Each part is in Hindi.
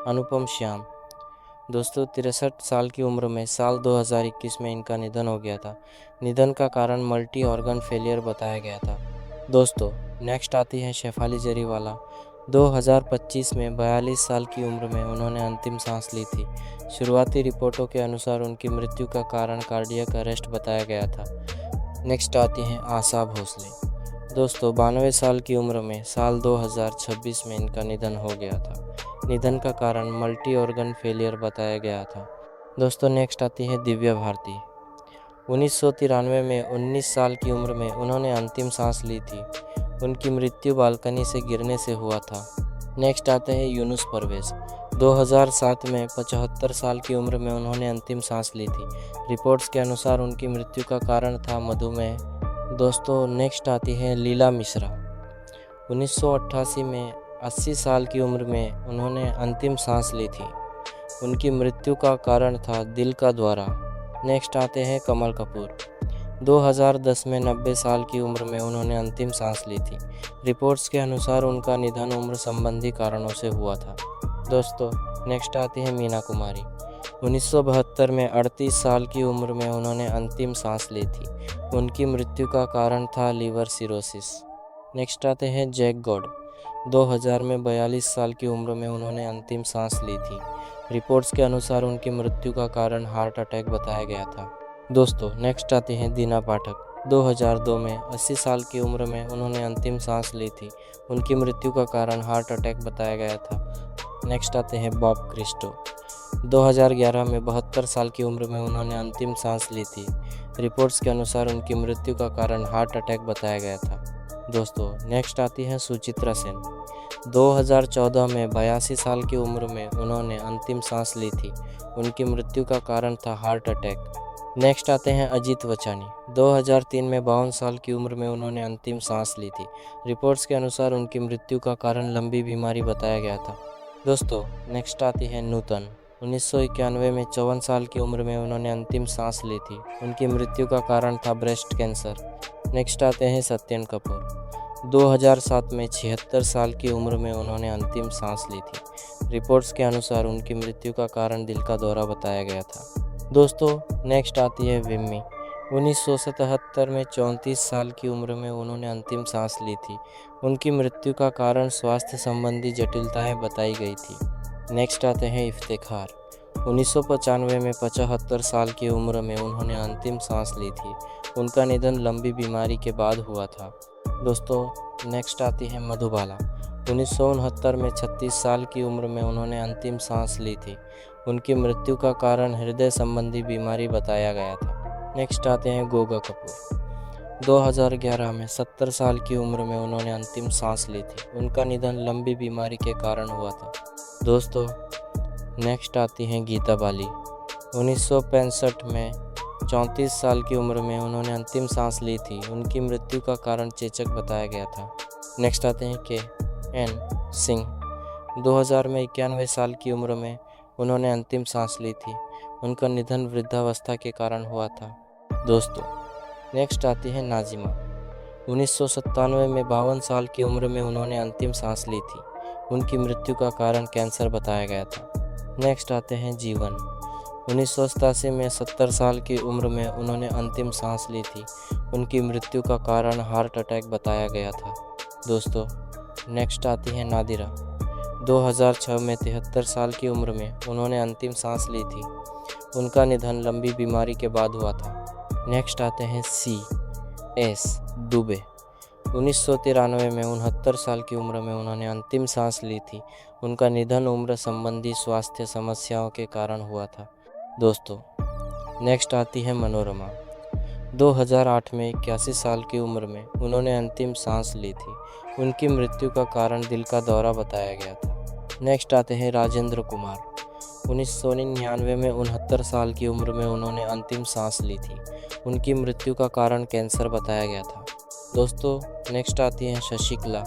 अनुपम श्याम। दोस्तों 63 साल की उम्र में साल 2021 में इनका निधन हो गया था। निधन का कारण मल्टी ऑर्गन फेलियर बताया गया था। दोस्तों नेक्स्ट आती है शेफाली जरीवाला। 2025 में 42 साल की उम्र में उन्होंने अंतिम सांस ली थी। शुरुआती रिपोर्टों के अनुसार उनकी मृत्यु का कारण कार्डियक अरेस्ट बताया गया था। नेक्स्ट आती हैं आशा भोसले। दोस्तों 92 साल की उम्र में साल 2026 में इनका निधन हो गया था। निधन का कारण मल्टी ऑर्गन फेलियर बताया गया था। दोस्तों नेक्स्ट आती है दिव्या भारती। 1993 में 19 साल की उम्र में उन्होंने अंतिम सांस ली थी। उनकी मृत्यु बालकनी से गिरने से हुआ था। नेक्स्ट आते हैं यूनुस परवेज़। 2007 में 75 साल की उम्र में उन्होंने अंतिम सांस ली थी। रिपोर्ट्स के अनुसार उनकी मृत्यु का कारण था मधुमेह। दोस्तों नेक्स्ट आती है लीला मिश्रा। 1988 में 80 साल की उम्र में उन्होंने अंतिम सांस ली थी। उनकी मृत्यु का कारण था दिल का दौरा। नेक्स्ट आते हैं कमल कपूर। 2010 में 90 साल की उम्र में उन्होंने अंतिम सांस ली थी। रिपोर्ट्स के अनुसार उनका निधन उम्र संबंधी कारणों से हुआ था। दोस्तों नेक्स्ट आती है मीना कुमारी। 1972 में 38 साल की उम्र में उन्होंने अंतिम सांस ली थी। उनकी मृत्यु का कारण था लीवर सिरोसिस। नेक्स्ट आते हैं जैक गॉड। 2000 में 42 साल की उम्र में उन्होंने अंतिम सांस ली थी। रिपोर्ट्स के अनुसार उनकी मृत्यु का कारण हार्ट अटैक बताया गया था। दोस्तों नेक्स्ट आती हैं दीना पाठक। 2002 में 80 साल की उम्र में उन्होंने अंतिम सांस ली थी। उनकी मृत्यु का कारण हार्ट अटैक बताया गया था। नेक्स्ट आते हैं बॉब क्रिस्टो। 2011 में 72 साल की उम्र में उन्होंने अंतिम सांस ली थी। रिपोर्ट्स के अनुसार उनकी मृत्यु का कारण हार्ट अटैक बताया गया था। दोस्तों नेक्स्ट आती हैं सुचित्रा सेन। 2014 में 82 साल की उम्र में उन्होंने अंतिम सांस ली थी। उनकी मृत्यु का कारण था हार्ट अटैक। नेक्स्ट आते हैं अजीत वचानी। 2003 में 52 साल की उम्र में उन्होंने अंतिम सांस ली थी। रिपोर्ट्स के अनुसार उनकी मृत्यु का कारण लंबी बीमारी बताया गया था। दोस्तों नेक्स्ट आती है नूतन। 1991 में 54 साल की उम्र में उन्होंने अंतिम सांस ली थी। उनकी मृत्यु का कारण था ब्रेस्ट कैंसर। नेक्स्ट आते हैं सत्यन कपूर। 2007 में 76 साल की उम्र में उन्होंने अंतिम सांस ली थी। रिपोर्ट्स के अनुसार उनकी मृत्यु का कारण दिल का दौरा बताया गया था। दोस्तों नेक्स्ट आती है विम्मी। 1977 में 34 साल की उम्र में उन्होंने अंतिम सांस ली थी। उनकी मृत्यु का कारण स्वास्थ्य संबंधी जटिलताएं बताई गई थी। नेक्स्ट आते हैं इफ्तिखार। 1995 में 75 साल की उम्र में उन्होंने अंतिम सांस ली थी। उनका निधन लंबी बीमारी के बाद हुआ था। दोस्तों नेक्स्ट आती है मधुबाला। 1969 में 36 साल की उम्र में उन्होंने अंतिम सांस ली थी। उनकी मृत्यु का कारण हृदय संबंधी बीमारी बताया गया था। नेक्स्ट आते हैं गोगा कपूर। 2011 में 70 साल की उम्र में उन्होंने अंतिम सांस ली थी। उनका निधन लंबी बीमारी के कारण हुआ था। दोस्तों नेक्स्ट आती हैं गीता बाली। 1965 में 34 साल की उम्र में उन्होंने अंतिम सांस ली थी। उनकी मृत्यु का कारण चेचक बताया गया था। नेक्स्ट आते हैं के.एन. सिंह। 2000 में 91 साल की उम्र में उन्होंने अंतिम सांस ली थी। उनका निधन वृद्धावस्था के कारण हुआ था। दोस्तों नेक्स्ट आती है नाजिमा। 1997 में 52 साल की उम्र में उन्होंने अंतिम सांस ली थी। उनकी मृत्यु का कारण कैंसर बताया गया था। नेक्स्ट आते हैं जीवन। 1987 में 70 साल की उम्र में उन्होंने अंतिम सांस ली थी। उनकी मृत्यु का कारण हार्ट अटैक बताया गया था। दोस्तों नेक्स्ट आती है नादिरा। 2006 में 73 साल की उम्र में उन्होंने अंतिम सांस ली थी। उनका निधन लंबी बीमारी के बाद हुआ था। नेक्स्ट आते हैं C.S. दुबे। 1993 में 69 साल की उम्र में उन्होंने अंतिम सांस ली थी। उनका निधन उम्र संबंधी स्वास्थ्य समस्याओं के कारण हुआ था। दोस्तों नेक्स्ट आती है मनोरमा। 2008 में 81 साल की उम्र में उन्होंने अंतिम सांस ली थी। उनकी मृत्यु का कारण दिल का दौरा बताया गया था। नेक्स्ट आते हैं राजेंद्र कुमार। 1999 में 69 साल की उम्र में उन्होंने अंतिम सांस ली थी। उनकी मृत्यु का कारण कैंसर बताया गया था। दोस्तों नेक्स्ट आती हैं शशिकला।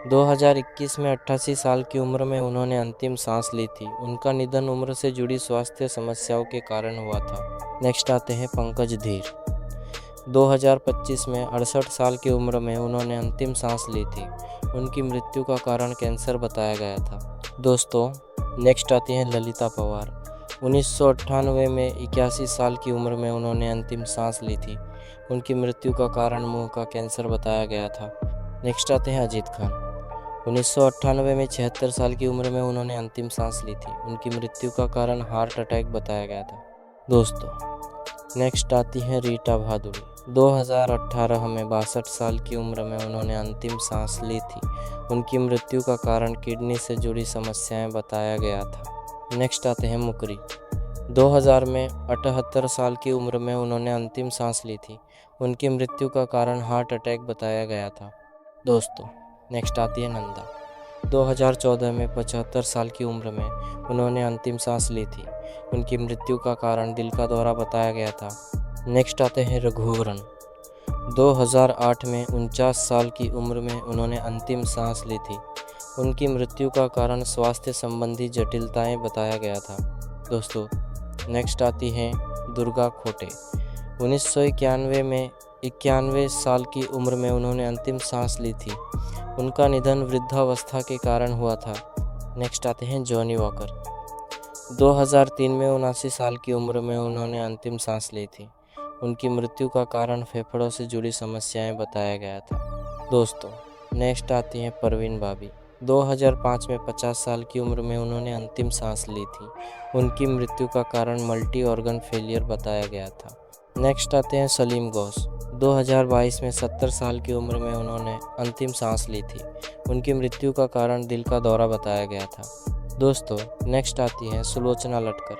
2021 में 88 साल की उम्र में उन्होंने अंतिम सांस ली थी। उनका निधन उम्र से जुड़ी स्वास्थ्य समस्याओं के कारण हुआ था। नेक्स्ट आते हैं पंकज धीर। 2025 में 68 साल की उम्र में उन्होंने अंतिम सांस ली थी। उनकी मृत्यु का कारण कैंसर बताया गया था। दोस्तों नेक्स्ट आती हैं ललिता पवार। 1998 में 81 साल की उम्र में उन्होंने अंतिम सांस ली थी। उनकी मृत्यु का कारण मुंह का कैंसर बताया गया था। नेक्स्ट आते हैं अजीत खान। 1998 में 76 साल की उम्र में उन्होंने अंतिम सांस ली थी। उनकी मृत्यु का कारण हार्ट अटैक बताया गया था। दोस्तों नेक्स्ट आती हैं रीटा भादुड़ी। 2018 में 62 साल की उम्र में उन्होंने अंतिम सांस ली थी। उनकी मृत्यु का कारण किडनी से जुड़ी समस्याएं बताया गया था। नेक्स्ट आते हैं मुकरी। 2000 में 78 साल की उम्र में उन्होंने अंतिम सांस ली थी। उनकी मृत्यु का कारण हार्ट अटैक बताया गया था। दोस्तों नेक्स्ट आती है नंदा। 2014 में 75 साल की उम्र में उन्होंने अंतिम सांस ली थी। उनकी मृत्यु का कारण दिल का दौरा बताया गया था। नेक्स्ट आते हैं रघुवरन। 2008 में 49 साल की उम्र में उन्होंने अंतिम सांस ली थी। उनकी मृत्यु का कारण स्वास्थ्य संबंधी जटिलताएं बताया गया था। दोस्तों नेक्स्ट आती हैं दुर्गा खोटे। 1991 में 91 साल की उम्र में उन्होंने अंतिम सांस ली थी। उनका निधन वृद्धावस्था के कारण हुआ था। नेक्स्ट आते हैं जॉनी वॉकर। 2003 में 79 साल की उम्र में उन्होंने अंतिम सांस ली थी। उनकी मृत्यु का कारण फेफड़ों से जुड़ी समस्याएं बताया गया था। दोस्तों नेक्स्ट आती हैं परवीन बाबी। 2005 में 50 साल की उम्र में उन्होंने अंतिम सांस ली थी। उनकी मृत्यु का कारण मल्टी ऑर्गन फेलियर बताया गया था। नेक्स्ट आते हैं सलीम गौस। 2022 में 70 साल की उम्र में उन्होंने अंतिम सांस ली थी। उनकी मृत्यु का कारण दिल का दौरा बताया गया था। दोस्तों नेक्स्ट आती है सुलोचना लटकर।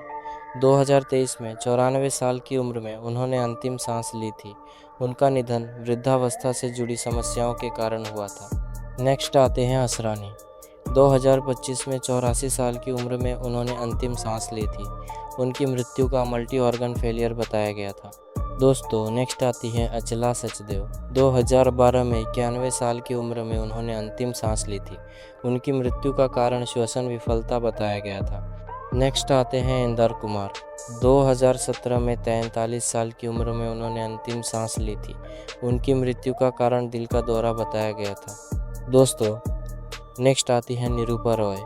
2023 में 94 साल की उम्र में उन्होंने अंतिम सांस ली थी। उनका निधन वृद्धावस्था से जुड़ी समस्याओं के कारण हुआ था। नेक्स्ट आते हैं असरानी। 2025 में 84 साल की उम्र में उन्होंने अंतिम सांस ली थी। उनकी मृत्यु का मल्टी ऑर्गन फेलियर बताया गया था। दोस्तों नेक्स्ट आती है अचला सचदेव। 2012 में 91 साल की उम्र में उन्होंने अंतिम सांस ली थी। उनकी मृत्यु का कारण श्वसन विफलता बताया गया था। नेक्स्ट आते हैं इंदर कुमार। 2017 में 43 साल की उम्र में उन्होंने अंतिम सांस ली थी। उनकी मृत्यु का कारण दिल का दौरा बताया गया था। दोस्तों नेक्स्ट आती है निरूपा रॉय।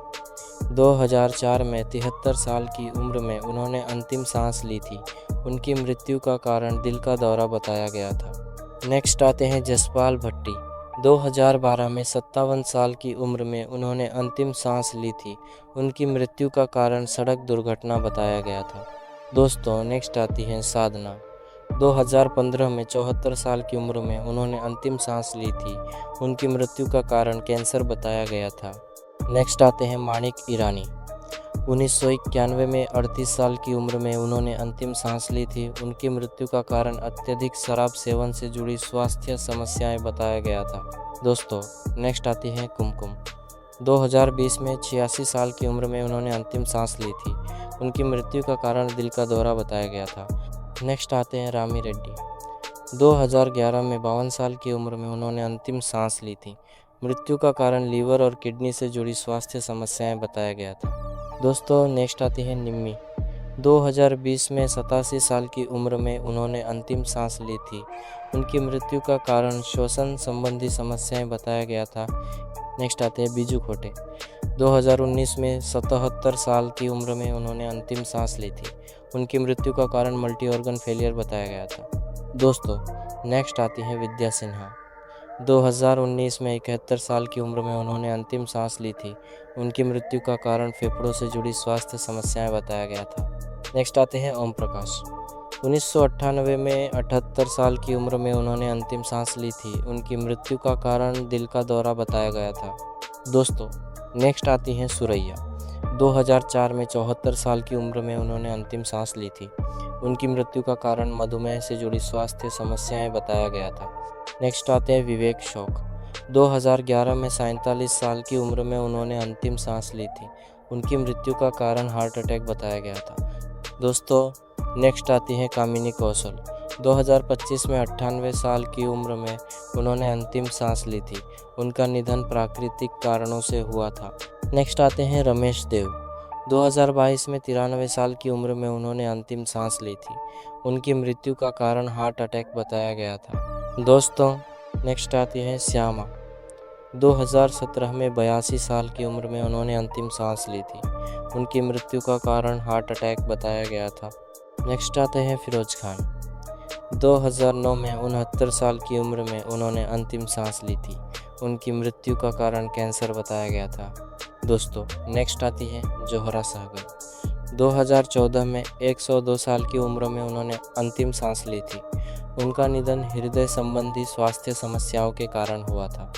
2004 में 73 साल की उम्र में उन्होंने अंतिम सांस ली थी। उनकी मृत्यु का कारण दिल का दौरा बताया गया था। नेक्स्ट आते हैं जसपाल भट्टी। 2012 में 57 साल की उम्र में उन्होंने अंतिम सांस ली थी। उनकी मृत्यु का कारण सड़क दुर्घटना बताया गया था। दोस्तों नेक्स्ट आती हैं साधना। 2015 में 74 साल की उम्र में उन्होंने अंतिम सांस ली थी। उनकी मृत्यु का कारण कैंसर बताया गया था। नेक्स्ट आते हैं माणिक ईरानी। 1991 में 38 साल की उम्र में उन्होंने अंतिम सांस ली थी। उनकी मृत्यु का कारण अत्यधिक शराब सेवन से जुड़ी स्वास्थ्य समस्याएं बताया गया था। दोस्तों नेक्स्ट आती हैं कुमकुम। 2020 में 86 साल की उम्र में उन्होंने अंतिम सांस ली थी। उनकी मृत्यु का कारण दिल का दौरा बताया गया था। नेक्स्ट आते हैं रामी रेड्डी। 2011 में 52 साल की उम्र में उन्होंने अंतिम सांस ली थी। मृत्यु का कारण लीवर और किडनी से जुड़ी स्वास्थ्य समस्याएं बताया गया था। दोस्तों नेक्स्ट आती है निम्मी। 2020 में 87 साल की उम्र में उन्होंने अंतिम सांस ली थी। उनकी मृत्यु का कारण श्वसन संबंधी समस्याएं बताया गया था। नेक्स्ट आते हैं बीजू खोटे। 2019 में 77 साल की उम्र में उन्होंने अंतिम सांस ली थी। उनकी मृत्यु का कारण मल्टी ऑर्गन फेलियर बताया गया था। दोस्तों नेक्स्ट आती है विद्या सिन्हा। 2019 में 71 साल की उम्र में उन्होंने अंतिम सांस ली थी। उनकी मृत्यु का कारण फेफड़ों से जुड़ी स्वास्थ्य समस्याएं बताया गया था। नेक्स्ट आते हैं ओम प्रकाश। 1998 में 78 साल की उम्र में उन्होंने अंतिम सांस ली थी। उनकी मृत्यु का कारण दिल का दौरा बताया गया था। दोस्तों नेक्स्ट आती हैं सुरैया। 2004 में 74 साल की उम्र में उन्होंने अंतिम सांस ली थी। उनकी मृत्यु का कारण मधुमेह से जुड़ी स्वास्थ्य समस्याएं बताया गया था। नेक्स्ट आते हैं विवेक शौक। 2011 में 47 साल की उम्र में उन्होंने अंतिम सांस ली थी। उनकी मृत्यु का कारण हार्ट अटैक बताया गया था। दोस्तों नेक्स्ट आती हैं कामिनी कौशल। 2025 में 98 साल की उम्र में उन्होंने अंतिम सांस ली थी। उनका निधन प्राकृतिक कारणों से हुआ था। नेक्स्ट आते हैं रमेश देव। 2022 में 93 साल की उम्र में उन्होंने अंतिम सांस ली थी। उनकी मृत्यु का कारण हार्ट अटैक बताया गया था। दोस्तों नेक्स्ट आती है श्यामा। 2017 में 82 साल की उम्र में उन्होंने अंतिम सांस ली थी। उनकी मृत्यु का कारण हार्ट अटैक बताया गया था। नेक्स्ट आते हैं फिरोज खान। 2009 में 69 साल की उम्र में उन्होंने अंतिम सांस ली थी। उनकी मृत्यु का कारण कैंसर बताया गया था। दोस्तों नेक्स्ट आती है जोहरा सहगल। 2014 में 102 साल की उम्र में उन्होंने अंतिम सांस ली थी। उनका निधन हृदय संबंधी स्वास्थ्य समस्याओं के कारण हुआ था।